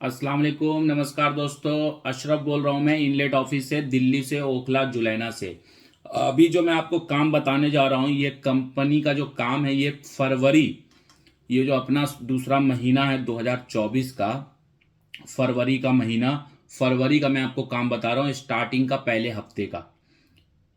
अस्सलाम वालेकुम, नमस्कार दोस्तों। अशरफ बोल रहा हूँ मैं इनलेट ऑफिस से, दिल्ली से, ओखला जुलैना से। अभी जो मैं आपको काम बताने जा रहा हूँ, ये कंपनी का जो काम है, ये फरवरी, ये जो अपना दूसरा महीना है 2024 का, फरवरी का महीना, फरवरी का मैं आपको काम बता रहा हूँ, स्टार्टिंग का पहले हफ्ते का,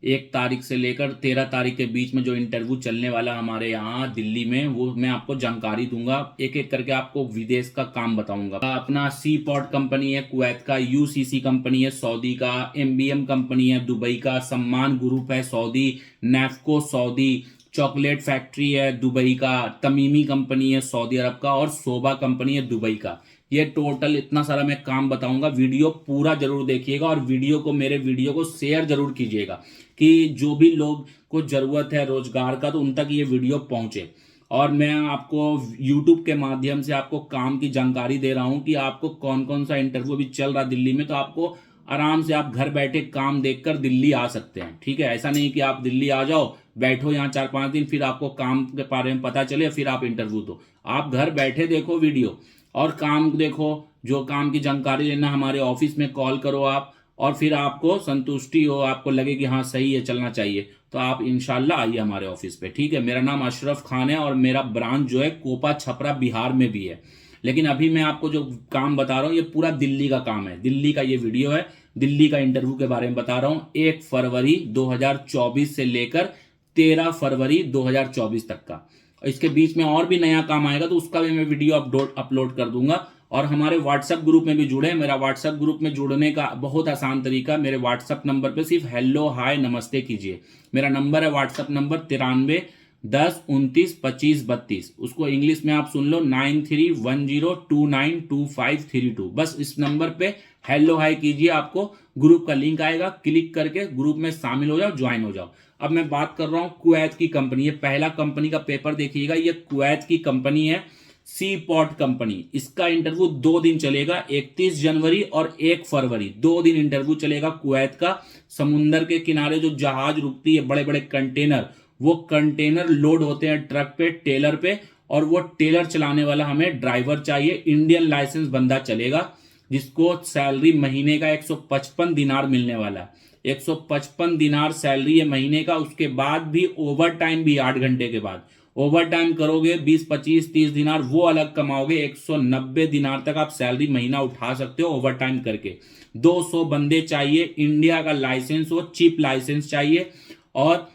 1 तारीख से लेकर 13 तारीख के बीच में जो इंटरव्यू चलने वाला हमारे यहाँ दिल्ली में, वो मैं आपको जानकारी दूंगा। एक एक करके आपको विदेश का काम बताऊंगा। अपना सी पॉट कंपनी है कुवैत का, यूसीसी कंपनी है सऊदी का, एमबीएम कंपनी है दुबई का, सम्मान ग्रुप है सऊदी, नेफ्को सऊदी, चॉकलेट फैक्ट्री है दुबई का, तमीमी कंपनी है सऊदी अरब का, और सोबा कंपनी है दुबई का। ये टोटल इतना सारा मैं काम बताऊंगा। वीडियो पूरा जरूर देखिएगा और मेरे वीडियो को शेयर जरूर कीजिएगा कि जो भी लोग को जरूरत है रोजगार का, तो उन तक ये वीडियो पहुंचे। और मैं आपको YouTube के माध्यम से आपको काम की जानकारी दे रहा हूं कि आपको कौन कौन सा इंटरव्यू अभी चल रहा दिल्ली में, तो आपको आराम से आप घर बैठे काम देखकर दिल्ली आ सकते हैं। ठीक है, ऐसा नहीं कि आप दिल्ली आ जाओ, बैठो यहाँ 4-5 दिन, फिर आपको काम के बारे में पता चले, फिर आप इंटरव्यू दो। आप घर बैठे देखो वीडियो और काम देखो। जो काम की जानकारी लेना, हमारे ऑफिस में कॉल करो आप, और फिर आपको संतुष्टि हो, आपको लगे कि हाँ सही है, चलना चाहिए, तो आप इंशाल्लाह आइए हमारे ऑफिस पे। ठीक है, मेरा नाम अशरफ खान है और मेरा ब्रांच जो है कोपा छपरा बिहार में भी है। लेकिन अभी मैं आपको जो काम बता रहा हूँ, ये पूरा दिल्ली का काम है, दिल्ली का ये वीडियो है, दिल्ली का इंटरव्यू के बारे में बता रहा हूँ। 1 फरवरी 2024 से लेकर 13 फरवरी 2024 तक का। इसके बीच में और भी नया काम आएगा, तो उसका भी मैं वीडियो अपलोड कर दूंगा। और हमारे व्हाट्सएप ग्रुप में भी जुड़े। मेरा व्हाट्सएप ग्रुप में जुड़ने का बहुत आसान तरीका, मेरे व्हाट्सएप नंबर पे सिर्फ हेलो हाय नमस्ते कीजिए। मेरा नंबर है व्हाट्सएप नंबर 9310292532। उसको इंग्लिश में आप सुन लो, 9310292532। बस इस नंबर पे हेलो हाय कीजिए, आपको ग्रुप का लिंक आएगा, क्लिक करके ग्रुप में शामिल हो जाओ, ज्वाइन हो जाओ। अब मैं बात कर रहा हूं कुवैत की कंपनी। ये पहला कंपनी का पेपर देखिएगा, ये कुवैत की कंपनी है, सी पॉट कंपनी। इसका इंटरव्यू 2 दिन चलेगा, 31 जनवरी और 1 फरवरी, 2 दिन इंटरव्यू चलेगा कुवैत का। समुंदर के किनारे जो जहाज रुकती है, बड़े बड़े कंटेनर, वो कंटेनर लोड होते हैं ट्रक पे, टेलर पे, और वो टेलर चलाने वाला हमें ड्राइवर चाहिए। इंडियन लाइसेंस बंदा चलेगा, जिसको सैलरी महीने का 155 दिनार मिलने वाला है। 155 दिनार सैलरी है महीने का। उसके बाद भी ओवर टाइम भी 8 घंटे के बाद ओवर टाइम करोगे, 20, 25, 30 दिनार वो अलग कमाओगे। 190 दिनार तक आप सैलरी महीना उठा सकते हो ओवर टाइम करके। 200 बंदे चाहिए, इंडिया का लाइसेंस हो, चिप लाइसेंस चाहिए, और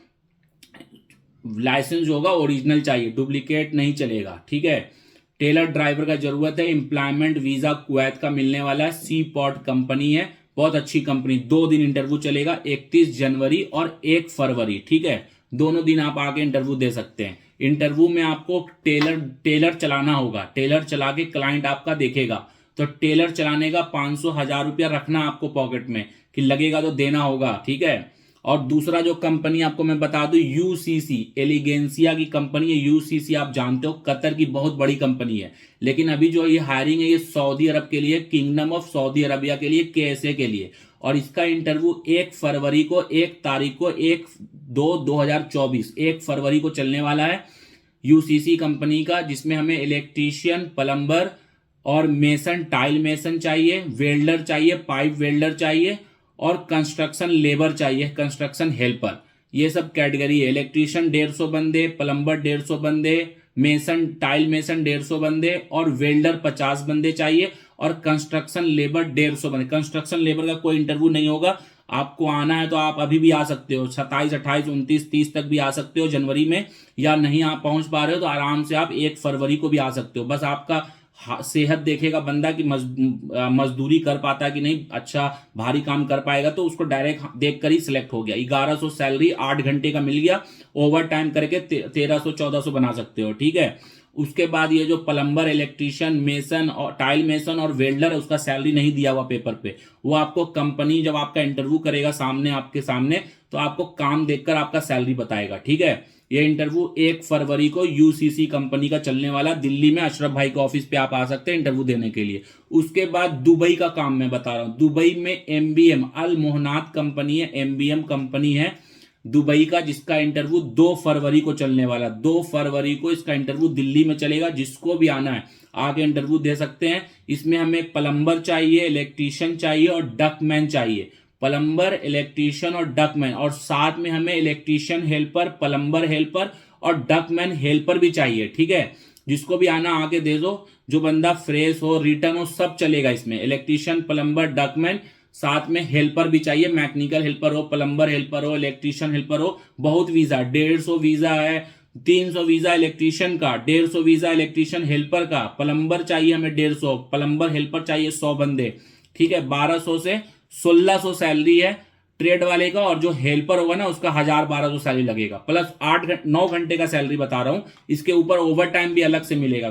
लाइसेंस होगा ओरिजिनल चाहिए, डुप्लीकेट नहीं चलेगा। ठीक है, टेलर ड्राइवर का जरूरत है। एम्प्लॉयमेंट वीजा कुवैत का मिलने वाला है। सी पॉट कंपनी है, बहुत अच्छी कंपनी। 2 दिन इंटरव्यू चलेगा, 31 जनवरी और 1 फरवरी। ठीक है, दोनों दिन आप आके इंटरव्यू दे सकते हैं। इंटरव्यू में आपको टेलर चलाना होगा। टेलर चला के क्लाइंट आपका देखेगा, तो टेलर चलाने का 500-1000 रुपया रखना आपको पॉकेट में, कि लगेगा तो देना होगा। ठीक है, और दूसरा जो कंपनी आपको मैं बता दूं, यूसीसी, एलिगेंसिया की कंपनी है। यूसीसी आप जानते हो, कतर की बहुत बड़ी कंपनी है। लेकिन अभी जो ये हायरिंग है, ये सऊदी अरब के लिए, किंगडम ऑफ सऊदी अरबिया के लिए, केएसए के लिए। और इसका इंटरव्यू 1 फरवरी को, 1 तारीख को, 1/2/2024, 1 फरवरी को चलने वाला है, यूसीसी कंपनी का, जिसमें हमें इलेक्ट्रीशियन, प्लम्बर और मेसन, टाइल मेसन चाहिए, वेल्डर चाहिए, पाइप वेल्डर चाहिए, और कंस्ट्रक्शन लेबर चाहिए, कंस्ट्रक्शन हेल्पर। ये सब कैटेगरी है। इलेक्ट्रीशियन 150 बंदे, प्लम्बर 150 बंदे, मेसन, टाइल मेसन 150 बंदे, और वेल्डर 50 बंदे चाहिए, और कंस्ट्रक्शन लेबर 150 बंदे। कंस्ट्रक्शन लेबर का कोई इंटरव्यू नहीं होगा। आपको आना है तो आप अभी भी आ सकते हो, 27, 28, 29, 30 तक भी आ सकते हो जनवरी में। या नहीं आप पहुंच पा रहे हो तो आराम से आप 1 फरवरी को भी आ सकते हो। बस आपका सेहत देखेगा बंदा कि मजदूरी कर पाता है कि नहीं, अच्छा भारी काम कर पाएगा, तो उसको डायरेक्ट देखकर ही सिलेक्ट हो गया। 1100 सैलरी, 8 घंटे का मिल गया, ओवर टाइम करके 1300-1400 बना सकते हो। ठीक है, उसके बाद ये जो प्लम्बर, इलेक्ट्रीशियन, मेसन और टाइल मेसन और वेल्डर है, उसका सैलरी नहीं दिया हुआ पेपर पे। वो आपको कंपनी जब आपका इंटरव्यू करेगा सामने, आपके सामने, तो आपको काम देखकर आपका सैलरी बताएगा। ठीक है, ये इंटरव्यू 1 फरवरी को यूसीसी कंपनी का चलने वाला। दिल्ली में अशरफ भाई के ऑफिस पे आप आ सकते हैं इंटरव्यू देने के लिए। उसके बाद दुबई का काम मैं बता रहा हूं। दुबई में एमबीएम, अल मोहनात कंपनी है, एमबीएम कंपनी है, दुबई का, जिसका इंटरव्यू 2 फरवरी को चलने वाला। 2 फरवरी को इसका इंटरव्यू दिल्ली में चलेगा। जिसको भी आना है आगे इंटरव्यू दे सकते हैं। इसमें हमें प्लम्बर चाहिए, इलेक्ट्रीशियन चाहिए और डकमैन चाहिए। प्लम्बर, इलेक्ट्रीशियन और डकमैन, और साथ में हमें इलेक्ट्रीशियन हेल्पर, प्लम्बर हेल्पर और डकमैन हेल्पर भी चाहिए। ठीक है, जिसको भी आना आके दे दो। जो बंदा फ्रेश हो, रिटर्न हो, सब चलेगा इसमें। इलेक्ट्रीशियन, प्लम्बर, डकमैन, साथ में हेल्पर भी चाहिए। मैकेनिकल हेल्पर हो, प्लम्बर हेल्पर हो, इलेक्ट्रीशियन हेल्पर हो। बहुत वीजा, 150 वीजा है, 300 वीजा इलेक्ट्रीशियन का, 150 वीजा इलेक्ट्रीशियन हेल्पर का। प्लम्बर चाहिए हमें 150, प्लम्बर हेल्पर चाहिए 100 बंदे। ठीक है, 1200 से 1600 सैलरी है ट्रेड वाले का, और जो हेल्पर होगा ना उसका 1000-1200 सैलरी लगेगा, प्लस 9 घंटे का सैलरी बता रहा हूं। इसके ऊपर ओवर टाइम भी अलग से मिलेगा।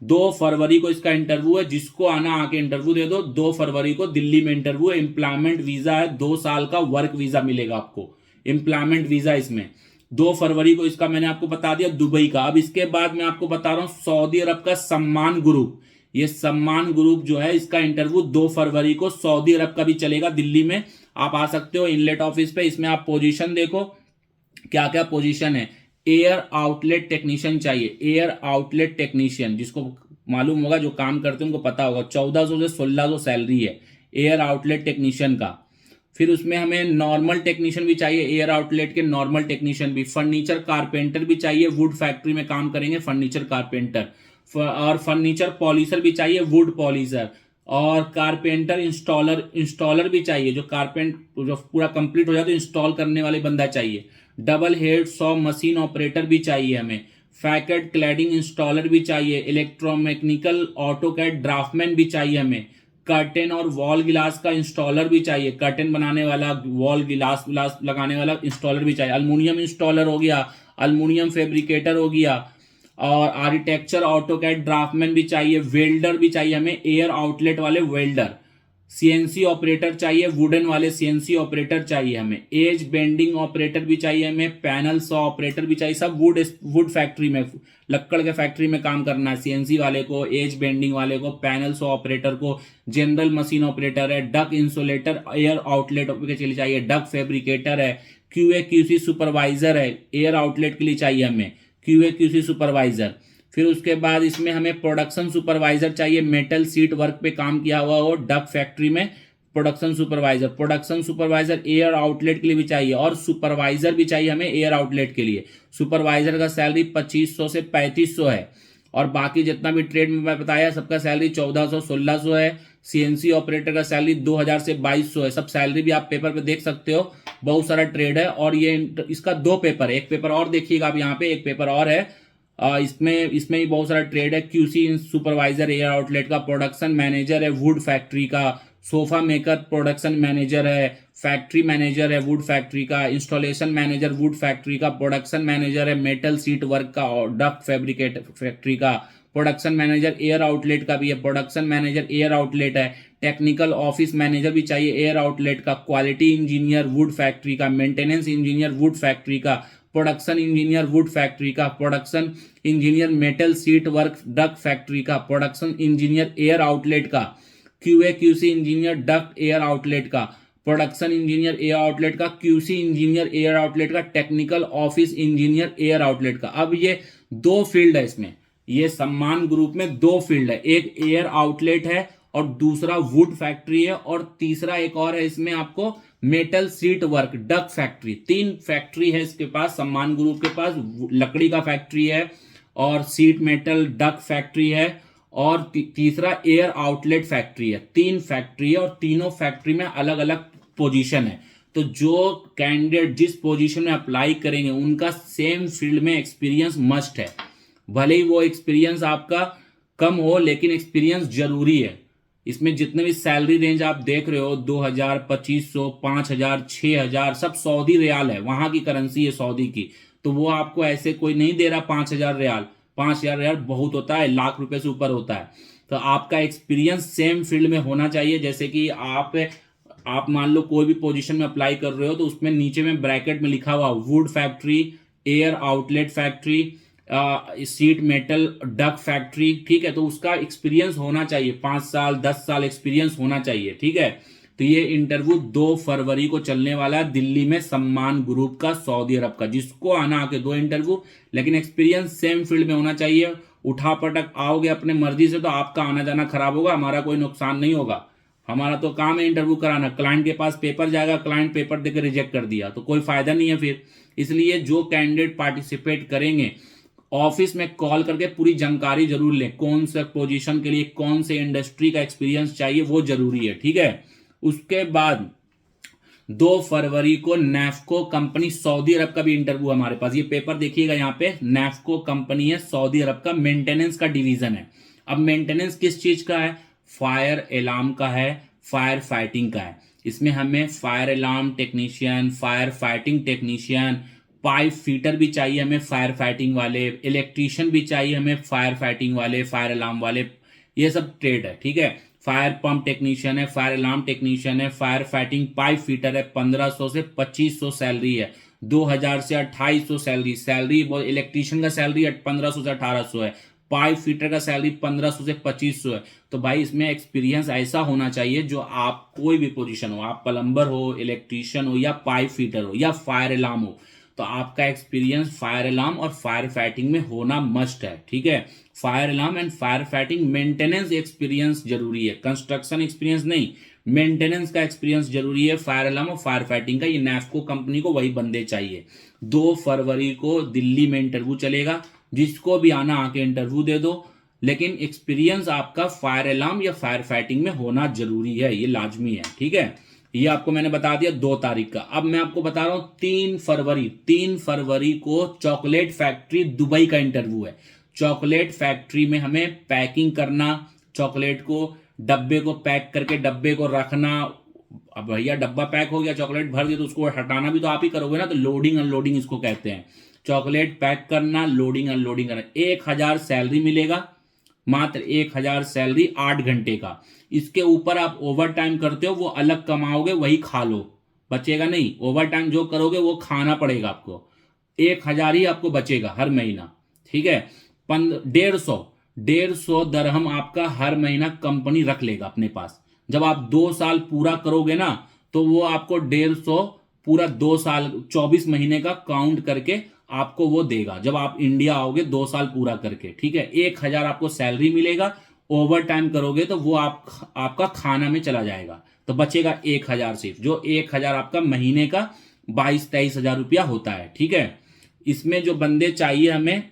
2 फरवरी को इसका इंटरव्यू है। जिसको आना आके इंटरव्यू दे दो। 2 फरवरी को दिल्ली में इंटरव्यू है। एम्प्लॉयमेंट वीजा है, 2 साल का वर्क वीजा मिलेगा आपको, एम्प्लॉयमेंट वीजा इसमें। 2 फरवरी को इसका मैंने आपको बता दिया दुबई का। अब इसके बाद मैं आपको बता रहा हूं सऊदी अरब का सम्मान ग्रुप। ये सम्मान ग्रुप जो है, इसका इंटरव्यू 2 फरवरी को सऊदी अरब का भी चलेगा दिल्ली में। आप आ सकते हो इनलेट ऑफिस पे। इसमें आप पोजीशन देखो क्या क्या पोजीशन है। एयर आउटलेट टेक्नीशियन चाहिए, एयर आउटलेट टेक्नीशियन, जिसको मालूम होगा, जो काम करते हैं उनको पता होगा। 1400 से 1600 सैलरी है एयर आउटलेट टेक्नीशियन का। फिर उसमें हमें नॉर्मल टेक्नीशियन भी चाहिए, एयर आउटलेट के नॉर्मल टेक्नीशियन भी। फर्नीचर कारपेंटर भी चाहिए, वुड फैक्ट्री में काम करेंगे फर्नीचर कारपेंटर। और फर्नीचर पॉलिशर भी चाहिए, वुड पॉलिशर। और कारपेंटर इंस्टॉलर भी चाहिए, जो जो पूरा कंप्लीट हो जाए तो इंस्टॉल करने वाले बंदा चाहिए। Double head saw machine operator भी चाहिए हमें। फैकेट क्लैडिंग इंस्टॉलर भी चाहिए। इलेक्ट्रोमैकेनिकल ऑटोकैड ड्राफ्टमैन भी चाहिए हमें। कर्टेन और वॉल गिलास का इंस्टॉलर भी चाहिए, कर्टेन बनाने वाला, वॉल गिलास लगाने वाला इंस्टॉलर भी चाहिए। अल्मुनियम इंस्टॉलर हो गया, अल्मुनियम फैब्रिकेटर हो गया, और आर्किटेक्चर ऑटोकैड ड्राफ्टमैन भी चाहिए। वेल्डर भी चाहिए हमें, एयर आउटलेट वाले वेल्डर। सीएनसी ऑपरेटर चाहिए, वुडन वाले सीएनसी ऑपरेटर चाहिए हमें। एज बेंडिंग ऑपरेटर भी चाहिए हमें। पैनल सॉ ऑपरेटर भी चाहिए। सब वुड फैक्ट्री में, लक्कड़ के फैक्ट्री में काम करना है। सीएनसी वाले को, एज बेंडिंग वाले को, पैनल सॉ ऑपरेटर को, जनरल मशीन ऑपरेटर है, डक इंसुलेटर एयर आउटलेट के लिए चाहिए, डक फैब्रिकेटर है, क्यूए क्यूसी सुपरवाइजर है, एयर आउटलेट के लिए चाहिए हमें क्यूए क्यूसी सुपरवाइजर। फिर उसके बाद इसमें हमें प्रोडक्शन सुपरवाइजर चाहिए, मेटल सीट वर्क पे काम किया हुआ हो डक फैक्ट्री में। प्रोडक्शन सुपरवाइजर एयर आउटलेट के लिए भी चाहिए, और सुपरवाइजर भी चाहिए हमें एयर आउटलेट के लिए। सुपरवाइजर का सैलरी 2500 से 3500 है, और बाकी जितना भी ट्रेड में मैं बताया सबका सैलरी 1400-1600 है। सीएनसी ऑपरेटर का सैलरी 2000 से 2200 है। सब सैलरी भी आप पेपर पे देख सकते हो, बहुत सारा ट्रेड है। और ये इसका 2 पेपर है, एक पेपर और देखिएगा आप यहाँ पे, एक पेपर और है। इसमें भी बहुत सारा ट्रेड है। क्यूसी सुपरवाइजर एयर आउटलेट का, प्रोडक्शन मैनेजर है वुड फैक्ट्री का, सोफा मेकर प्रोडक्शन मैनेजर है, फैक्ट्री मैनेजर है वुड फैक्ट्री का, इंस्टॉलेशन मैनेजर वुड फैक्ट्री का, प्रोडक्शन मैनेजर है मेटल सीट वर्क का और डक फैब्रिकेट फैक्ट्री का, प्रोडक्शन मैनेजर एयर आउटलेट का भी है, प्रोडक्शन मैनेजर एयर आउटलेट है, टेक्निकल ऑफिस मैनेजर भी चाहिए एयर आउटलेट का, क्वालिटी इंजीनियर वुड फैक्ट्री का, मेंटेनेंस इंजीनियर वुड फैक्ट्री का, प्रोडक्शन इंजीनियर वुड फैक्ट्री का, production engineer metal seat work duck factory का, प्रोडक्शन इंजीनियर एयर आउटलेट का, QA QC engineer duck air outlet का, production engineer air outlet का, QC engineer air outlet का, technical office engineer air outlet का। अब ये 2 field है इसमें, ये सम्मान ग्रुप में 2 फील्ड है, एक एयर आउटलेट है और दूसरा वुड फैक्ट्री है, और तीसरा एक और है इसमें आपको metal seat work duck factory. 3 factory है इसके पास, सम्मान ग्रुप के पास। लकड़ी का फैक्ट्री है, और सीट मेटल डक फैक्ट्री है, और तीसरा एयर आउटलेट फैक्ट्री है। 3 फैक्ट्री है, और तीनों फैक्ट्री में अलग अलग पोजीशन है। तो जो कैंडिडेट जिस पोजीशन में अप्लाई करेंगे उनका सेम फील्ड में एक्सपीरियंस मस्ट है। भले ही वो एक्सपीरियंस आपका कम हो, लेकिन एक्सपीरियंस जरूरी है। इसमें जितने भी सैलरी रेंज आप देख रहे हो 2000, 2500, 5000, 6000, सब सऊदी रियाल है, वहां की करेंसी है सऊदी की। तो वो आपको ऐसे कोई नहीं दे रहा 5000 रियाल। 5000 रियाल बहुत होता है, लाख रुपए से ऊपर होता है। तो आपका एक्सपीरियंस सेम फील्ड में होना चाहिए। जैसे कि आप मान लो कोई भी पोजीशन में अप्लाई कर रहे हो, तो उसमें नीचे में ब्रैकेट में लिखा हुआ wood factory, air outlet factory, seat metal duck factory, ठीक है। तो उसका एक्सपीरियंस होना चाहिए, 5 साल 10 साल एक्सपीरियंस होना चाहिए, ठीक है। तो ये इंटरव्यू 2 फरवरी को चलने वाला है दिल्ली में, सम्मान ग्रुप का, सऊदी अरब का। जिसको आना आके 2 इंटरव्यू, लेकिन एक्सपीरियंस सेम फील्ड में होना चाहिए। उठा पटक आओगे अपने मर्जी से तो आपका आना जाना खराब होगा, हमारा कोई नुकसान नहीं होगा। हमारा तो काम है इंटरव्यू कराना। क्लाइंट के पास पेपर जाएगा, क्लाइंट पेपर देकर रिजेक्ट कर दिया तो कोई फायदा नहीं है फिर। इसलिए जो कैंडिडेट पार्टिसिपेट करेंगे ऑफिस में कॉल करके पूरी जानकारी जरूर लें, कौन से पोजीशन के लिए कौन से इंडस्ट्री का एक्सपीरियंस चाहिए वो जरूरी है, ठीक है। उसके बाद 2 फरवरी को नैफ्को कंपनी सऊदी अरब का भी इंटरव्यू हमारे पास। ये पेपर देखिएगा यहाँ पे, नैफ्को कंपनी है सऊदी अरब का, मेंटेनेंस का डिवीजन है। अब मेंटेनेंस किस चीज का है? फायर अलार्म का है, फायर फाइटिंग का है। इसमें हमें fire alarm technician, fire fighting technician, pipe fitter भी चाहिए हमें फायर फाइटिंग वाले, इलेक्ट्रीशियन भी चाहिए हमें फायर फाइटिंग वाले, फायर अलार्म वाले, ये सब ट्रेड है, ठीक है। फायर पंप टेक्नीशियन है, फायर अलार्म टेक्नीशियन है, फायर फाइटिंग पाइप फिटर है। 1500 से 2500 सैलरी है, 2000 से 2800 सैलरी। इलेक्ट्रीशियन का सैलरी 1500 से 1800 है, पाइप फिटर का सैलरी 1500 से 2500 है। तो भाई इसमें एक्सपीरियंस ऐसा होना चाहिए जो आप कोई भी पोजीशन हो, आप प्लम्बर हो, इलेक्ट्रीशियन हो, या पाइप फिटर हो, या फायर अलार्म हो, तो आपका एक्सपीरियंस फायर अलार्म और फायर फाइटिंग में होना मस्ट है, ठीक है। Fire alarm and fire fighting maintenance experience जरूरी है, कंस्ट्रक्शन एक्सपीरियंस नहीं, मेंटेनेंस का एक्सपीरियंस जरूरी है फायर अलार्म और फायर फाइटिंग का। ये नैफ्को कंपनी को वही बंदे चाहिए। 2 फरवरी को दिल्ली में इंटरव्यू चलेगा, जिसको भी आना आके इंटरव्यू दे दो, लेकिन एक्सपीरियंस आपका फायर अलार्म या फायर फाइटिंग में होना जरूरी है, ये लाजमी है, ठीक है। ये आपको मैंने बता दिया 2 तारीख का। अब मैं आपको बता रहा हूं 3 फरवरी को चॉकलेट फैक्ट्री दुबई का इंटरव्यू है। चॉकलेट फैक्ट्री में हमें पैकिंग करना, चॉकलेट को डब्बे को पैक करके डब्बे को रखना। अब भैया डब्बा पैक हो गया, चॉकलेट भर दिया, तो उसको हटाना भी तो आप ही करोगे ना, तो लोडिंग अनलोडिंग इसको कहते हैं। चॉकलेट पैक करना, लोडिंग अनलोडिंग करना। 1000 सैलरी मिलेगा, मात्र 1000 सैलरी 8 घंटे का। इसके ऊपर आप ओवर टाइम करते हो वो अलग कमाओगे, वही खा लो, बचेगा नहीं। ओवर टाइम जो करोगे वो खाना पड़ेगा आपको। 1000 ही आपको बचेगा हर महीना, ठीक है। 150 दरहम आपका हर महीना कंपनी रख लेगा अपने पास। जब आप 2 साल पूरा करोगे ना, तो वो आपको 150 पूरा 2 साल 24 महीने का काउंट करके आपको वो देगा, जब आप इंडिया आओगे 2 साल पूरा करके, ठीक है। 1000 आपको सैलरी मिलेगा, ओवर टाइम करोगे तो वो आपका खाना में चला जाएगा, तो बचेगा 1000 सिर्फ, जो 1000 आपका महीने का 22-23 हजार रुपया होता है, ठीक है। इसमें जो बंदे चाहिए हमें,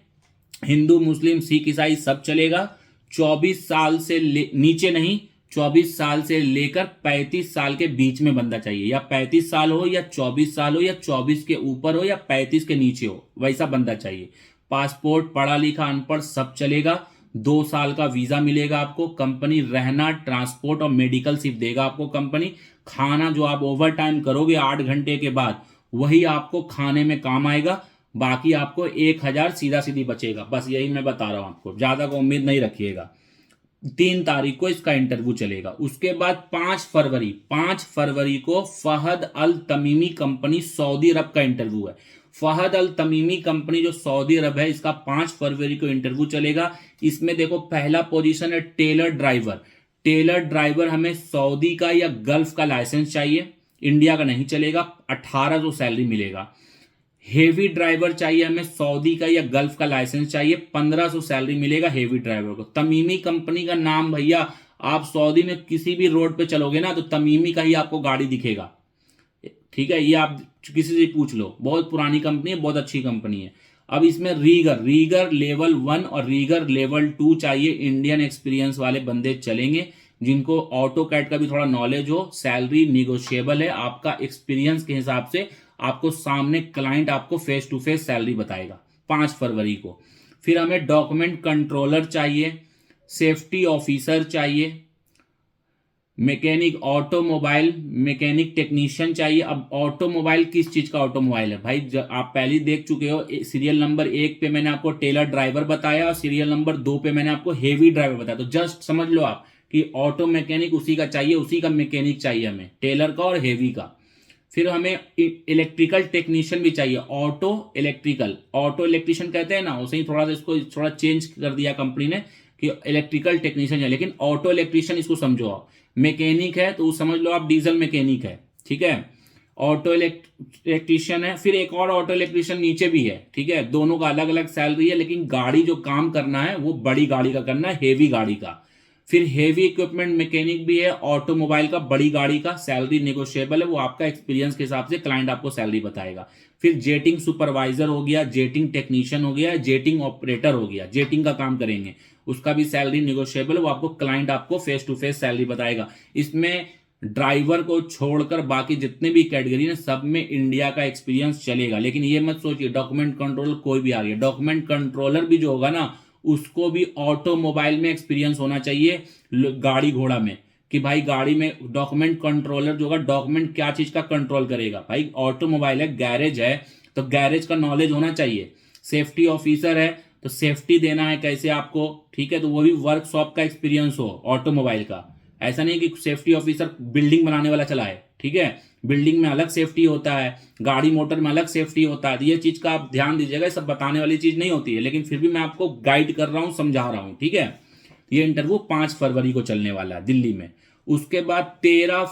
हिंदू मुस्लिम सिख ईसाई सब चलेगा। 24 साल से नीचे नहीं, 24 साल से लेकर 35 साल के बीच में बंदा चाहिए। या 35 साल हो, या 24 साल हो, या 24 के ऊपर हो, या 35 के नीचे हो, वैसा बंदा चाहिए। पासपोर्ट, पढ़ा लिखा, अनपढ़ सब चलेगा। 2 साल का वीजा मिलेगा आपको। कंपनी रहना, ट्रांसपोर्ट और मेडिकल सिर्फ देगा आपको कंपनी। खाना जो आप ओवर टाइम करोगे 8 घंटे के बाद, वही आपको खाने में काम आएगा। बाकी आपको 1000 सीधा सीधी बचेगा। बस यही मैं बता रहा हूं आपको, ज्यादा को उम्मीद नहीं रखिएगा। 3 तारीख को इसका इंटरव्यू चलेगा। उसके बाद 5 फरवरी को फहद अल तमीमी कंपनी सऊदी अरब का इंटरव्यू है। फहद अल तमीमी कंपनी जो सऊदी अरब है, इसका 5 फरवरी को इंटरव्यू चलेगा। इसमें देखो पहला पोजीशन है टेलर ड्राइवर। टेलर ड्राइवर हमें सऊदी का या गल्फ का लाइसेंस चाहिए, इंडिया का नहीं चलेगा। 1800 सैलरी मिलेगा। हेवी ड्राइवर चाहिए हमें, सऊदी का या गल्फ का लाइसेंस चाहिए, 1500 सैलरी मिलेगा हेवी ड्राइवर को। तमीमी कंपनी का नाम भैया, आप सऊदी में किसी भी रोड पे चलोगे ना तो तमीमी का ही आपको गाड़ी दिखेगा, ठीक है। ये आप किसी से पूछ लो, बहुत पुरानी कंपनी है, बहुत अच्छी कंपनी है। अब इसमें रीगर लेवल 1 और रीगर लेवल 2 चाहिए। इंडियन एक्सपीरियंस वाले बंदे चलेंगे, जिनको ऑटो कैड का भी थोड़ा नॉलेज हो। सैलरी निगोशिएबल है, आपका एक्सपीरियंस के हिसाब से आपको सामने क्लाइंट आपको फेस टू फेस सैलरी बताएगा 5 फरवरी को। फिर हमें डॉक्यूमेंट कंट्रोलर चाहिए, सेफ्टी ऑफिसर चाहिए, मैकेनिक ऑटोमोबाइल मैकेनिक टेक्नीशियन चाहिए। अब ऑटोमोबाइल किस चीज का ऑटोमोबाइल है भाई, आप पहले देख चुके हो। सीरियल नंबर 1 पे मैंने आपको टेलर ड्राइवर बताया, और सीरियल नंबर 2 पे मैंने आपको हेवी ड्राइवर बताया। तो जस्ट समझ लो आप कि ऑटो मैकेनिक उसी का चाहिए, उसी का मैकेनिक चाहिए हमें, टेलर का और हेवी का। फिर हमें इलेक्ट्रिकल टेक्नीशियन भी चाहिए, ऑटो इलेक्ट्रिशियन कहते हैं ना, उसे ही थोड़ा सा इसको थोड़ा चेंज कर दिया कंपनी ने कि इलेक्ट्रिकल टेक्नीशियन है, लेकिन ऑटो इलेक्ट्रिशियन इसको समझो आप। मैकेनिक है तो समझ लो आप डीजल मैकेनिक है, ठीक है। ऑटो इलेक्ट्रीशियन है, फिर एक और ऑटो इलेक्ट्रीशियन नीचे भी है, ठीक है। दोनों का अलग अलग सैलरी है, लेकिन गाड़ी जो काम करना है वो बड़ी गाड़ी का करना है, हेवी गाड़ी का। फिर हेवी इक्विपमेंट मैकेनिक भी है, ऑटोमोबाइल का, बड़ी गाड़ी का। सैलरी नेगोशिएबल है, वो आपका एक्सपीरियंस के हिसाब से क्लाइंट आपको सैलरी बताएगा। फिर जेटिंग सुपरवाइजर हो गया, जेटिंग टेक्नीशियन हो गया, जेटिंग ऑपरेटर हो गया, जेटिंग का काम करेंगे, उसका भी सैलरी निगोशिएबल है, वो आपको क्लाइंट आपको फेस टू फेस सैलरी बताएगा। इसमें ड्राइवर को छोड़कर बाकी जितने भी कैटेगरी है सब में इंडिया का एक्सपीरियंस चलेगा। लेकिन ये मत सोचिए डॉक्यूमेंट कंट्रोलर कोई भी आ रही है, डॉक्यूमेंट कंट्रोलर भी जो होगा ना उसको भी ऑटोमोबाइल में एक्सपीरियंस होना चाहिए, गाड़ी घोड़ा में, कि भाई गाड़ी में डॉक्यूमेंट कंट्रोलर जो होगा डॉक्यूमेंट क्या चीज का कंट्रोल करेगा। भाई ऑटोमोबाइल है, गैरेज है, तो गैरेज का नॉलेज होना चाहिए। सेफ्टी ऑफिसर है तो सेफ्टी देना है कैसे आपको, ठीक है, तो वो भी वर्कशॉप का एक्सपीरियंस हो ऑटोमोबाइल का। ऐसा नहीं कि सेफ्टी ऑफिसर बिल्डिंग बनाने वाला चला है, ठीक है, बिल्डिंग में अलग सेफ्टी होता है, गाड़ी मोटर में अलग सेफ्टी होता है। ये चीज का आप ध्यान दीजिएगा, सब बताने वाली चीज नहीं होती है, लेकिन फिर भी मैं आपको गाइड कर रहा हूं, समझा रहा हूं, ठीक है। ये इंटरव्यू 5 फरवरी को चलने वाला है दिल्ली में। उसके बाद 5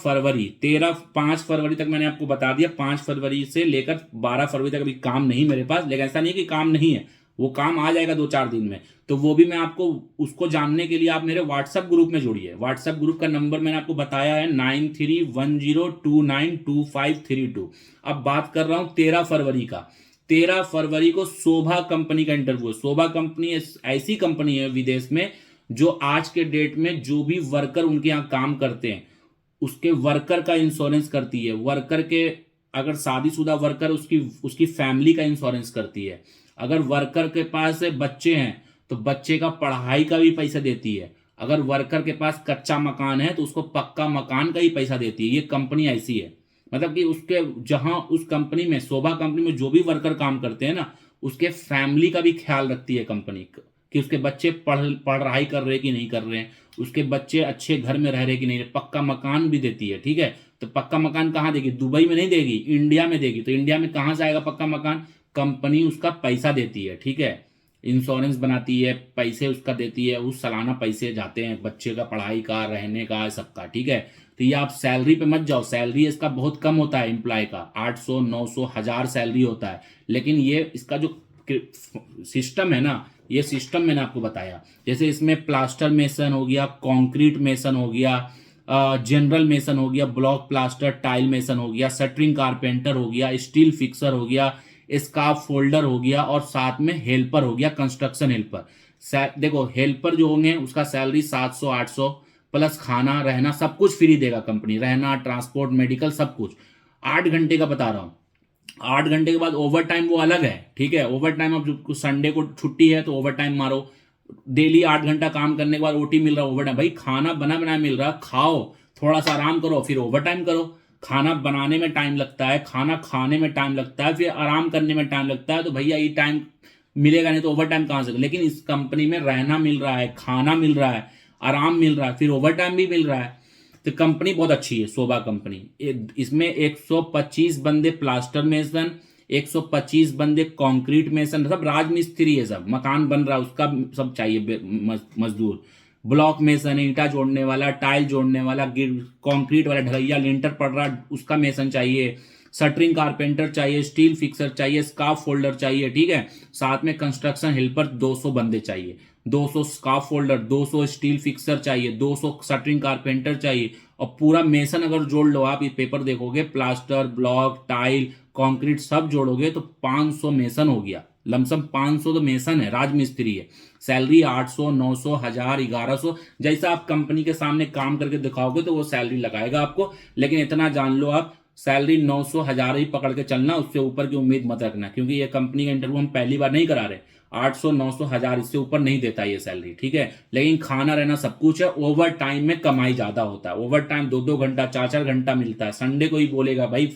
फरवरी तक मैंने आपको बता दिया, 5 फरवरी से लेकर 12 फरवरी तक अभी काम नहीं मेरे पास, लेकिन ऐसा नहीं कि काम नहीं है, वो काम आ जाएगा 2-4 दिन में। तो वो भी मैं आपको, उसको जानने के लिए आप मेरे व्हाट्सएप ग्रुप में जुड़िए। व्हाट्सएप ग्रुप का नंबर मैंने आपको बताया है 9310292532। अब बात कर रहा हूं 13 फरवरी का। 13 फरवरी को शोभा कंपनी का इंटरव्यू है। शोभा कंपनी ऐसी कंपनी है विदेश में जो आज के डेट में जो भी वर्कर उनके यहाँ काम करते हैं उसके वर्कर का इंश्योरेंस करती है। वर्कर के अगर शादीशुदा वर्कर उसकी उसकी फैमिली का इंश्योरेंस करती है। अगर वर्कर के पास बच्चे हैं तो बच्चे का पढ़ाई का भी पैसा देती है। अगर वर्कर के पास कच्चा मकान है तो उसको पक्का मकान का ही पैसा देती है। ये कंपनी ऐसी है, मतलब कि उसके जहां उस कंपनी में, शोभा कंपनी में जो भी वर्कर काम करते हैं ना उसके फैमिली का भी ख्याल रखती है कंपनी, कि उसके बच्चे पढ़ाई कर रहे कि नहीं कर रहे हैं, उसके बच्चे अच्छे घर में रह रहे कि नहीं, पक्का मकान भी देती है, ठीक है। तो पक्का मकान कहाँ देगी? दुबई में नहीं देगी, इंडिया में देगी। तो इंडिया में कहाँ से आएगा पक्का मकान? कंपनी उसका पैसा देती है, ठीक है, इंश्योरेंस बनाती है, पैसे उसका देती है, उस सालाना पैसे जाते हैं बच्चे का पढ़ाई का, रहने का, सबका, ठीक है। तो ये आप सैलरी पे मत जाओ, सैलरी इसका बहुत कम होता है, एम्प्लॉय का 800 900 1000 सैलरी होता है। लेकिन ये इसका जो सिस्टम है ना, ये सिस्टम मैंने आपको बताया, जैसे इसमें प्लास्टर मेसन हो गया, कंक्रीट मेसन हो गया, जनरल मेसन हो गया, ब्लॉक प्लास्टर टाइल मेसन हो गया, शटरिंग कारपेंटर हो गया, स्टील फिक्सर हो गया, स्कार्फ फोल्डर हो गया, और साथ में हेल्पर हो गया, कंस्ट्रक्शन हेल्पर। देखो हेल्पर जो होंगे उसका सैलरी 700 800 प्लस खाना रहना सब कुछ फ्री देगा कंपनी, रहना ट्रांसपोर्ट मेडिकल सब कुछ। 8 घंटे का बता रहा हूँ। 8 घंटे के बाद ओवर टाइम वो अलग है, ठीक है। ओवर टाइम अब संडे को छुट्टी है तो ओवर टाइम मारो। डेली 8 घंटा काम करने के बाद ओटी मिल रहा है, ओवर टाइम। भाई खाना बना बनाया मिल रहा है, खाओ, थोड़ा सा आराम करो, फिर ओवर टाइम करो। खाना बनाने में टाइम लगता है, खाना खाने में टाइम लगता है, फिर आराम करने में टाइम लगता है, तो भैया ये टाइम मिलेगा नहीं तो ओवर टाइम कहां से? लेकिन इस कंपनी में रहना मिल रहा है, खाना मिल रहा है, आराम मिल रहा है, फिर ओवर टाइम भी मिल रहा है। तो कंपनी बहुत अच्छी है शोभा कंपनी। इसमें 125 बंदे प्लास्टर मेसन, 125 बंदे कंक्रीट मेसन, सब राजमिस्त्री है, सब मकान बन रहा है उसका सब चाहिए मजदूर। ब्लॉक मेसन, ईंटा जोड़ने वाला, टाइल जोड़ने वाला, कंक्रीट वाला ढलैया लिंटर पड़ रहा उसका मेसन चाहिए, शटरिंग कारपेंटर चाहिए, स्टील फिक्सर चाहिए, स्कार्फ फोल्डर चाहिए, ठीक है। साथ में कंस्ट्रक्शन हेल्पर 200 बंदे चाहिए, 200 स्कार्फ फोल्डर, 200 स्टील फिक्सर चाहिए, 200 शटरिंग कारपेंटर चाहिए। और पूरा मेसन अगर जोड़ लो, आप ये पेपर देखोगे, प्लास्टर, ब्लॉक, टाइल, कंक्रीट सब जोड़ोगे तो 500 मेसन हो गया। लमसम 500 तो मेसन है, राजमिस्त्री है। सैलरी 800 900 1000 1100, जैसा आप कंपनी के सामने काम करके दिखाओगे तो वो सैलरी लगाएगा आपको। लेकिन इतना जान लो आप, सैलरी 900 1000 ही पकड़ के चलना, उससे ऊपर की उम्मीद मत रखना, क्योंकि ये कंपनी का इंटरव्यू हम पहली बार नहीं करा रहे। 800 900 1000 इससे ऊपर नहीं देता ये सैलरी, ठीक है। लेकिन खाना रहना सब कुछ है। ओवर टाइम में कमाई ज्यादा होता है, ओवर टाइम 2-2 घंटा 4-4 घंटा मिलता है। संडे को ही बोलेगा भाई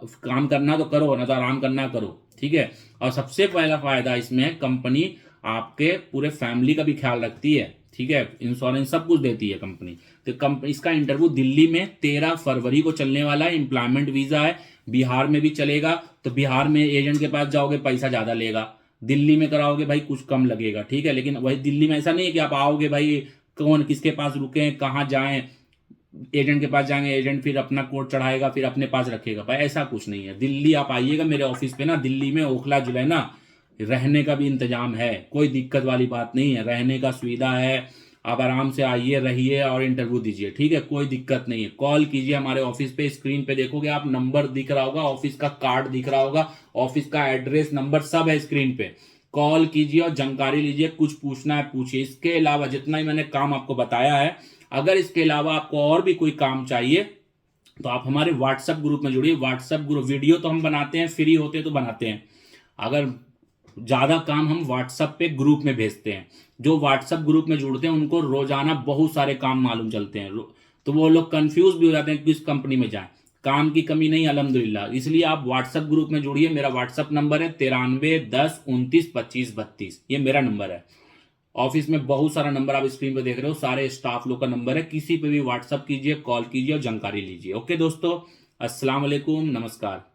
काम करना तो करो, ना तो आराम करना करो, ठीक है। और सबसे पहला फायदा इसमें है, कंपनी आपके पूरे फैमिली का भी ख्याल रखती है, ठीक है, इंश्योरेंस सब कुछ देती है कंपनी। तो कंपनी, इसका इंटरव्यू दिल्ली में 13 फरवरी को चलने वाला है। एम्प्लॉयमेंट वीजा है, बिहार में भी चलेगा। तो बिहार में एजेंट के पास जाओगे पैसा ज्यादा लेगा, दिल्ली में कराओगे भाई कुछ कम लगेगा, ठीक है। लेकिन वही दिल्ली में ऐसा नहीं है कि आप आओगे भाई कौन किसके पास रुके, कहाँ जाएं, एजेंट के पास जाएंगे, एजेंट फिर अपना कोड चढ़ाएगा, फिर अपने पास रखेगा। भाई ऐसा कुछ नहीं है। दिल्ली आप आइएगा मेरे ऑफिस पे ना, दिल्ली में ओखला जुलैना, रहने का भी इंतजाम है, कोई दिक्कत वाली बात नहीं है, रहने का सुविधा है। आप आराम से आइए, रहिए और इंटरव्यू दीजिए, ठीक है, कोई दिक्कत नहीं है। कॉल कीजिए हमारे ऑफिस पे, स्क्रीन पे देखोगे आप, नंबर दिख रहा होगा, ऑफिस का कार्ड दिख रहा होगा, ऑफिस का एड्रेस नंबर सब है स्क्रीन पे। कॉल कीजिए और जानकारी लीजिए, कुछ पूछना है पूछिए। इसके अलावा जितना ही मैंने काम आपको बताया है, अगर इसके अलावा आपको और भी कोई काम चाहिए तो आप हमारे व्हाट्सएप ग्रुप में जुड़िए। व्हाट्सएप ग्रुप, वीडियो तो हम बनाते हैं, फ्री होते हैं तो बनाते हैं, अगर ज़्यादा काम हम व्हाट्सएप पे ग्रुप में भेजते हैं। जो व्हाट्सएप ग्रुप में जुड़ते हैं उनको रोजाना बहुत सारे काम मालूम चलते हैं, तो वो लोग कंफ्यूज भी हो जाते हैं किस कंपनी में जाएं। काम की कमी नहीं अल्हम्दुलिल्लाह। इसलिए आप व्हाट्सएप ग्रुप में जुड़िए। मेरा व्हाट्सएप नंबर है 9310292532, ये मेरा नंबर है। ऑफिस में बहुत सारा नंबर आप स्क्रीन पे देख रहे हो, सारे स्टाफ लोग का नंबर है, किसी पे भी व्हाट्सएप कीजिए, कॉल कीजिए और जानकारी लीजिए। ओके दोस्तों, अस्सलाम वालेकुम, नमस्कार।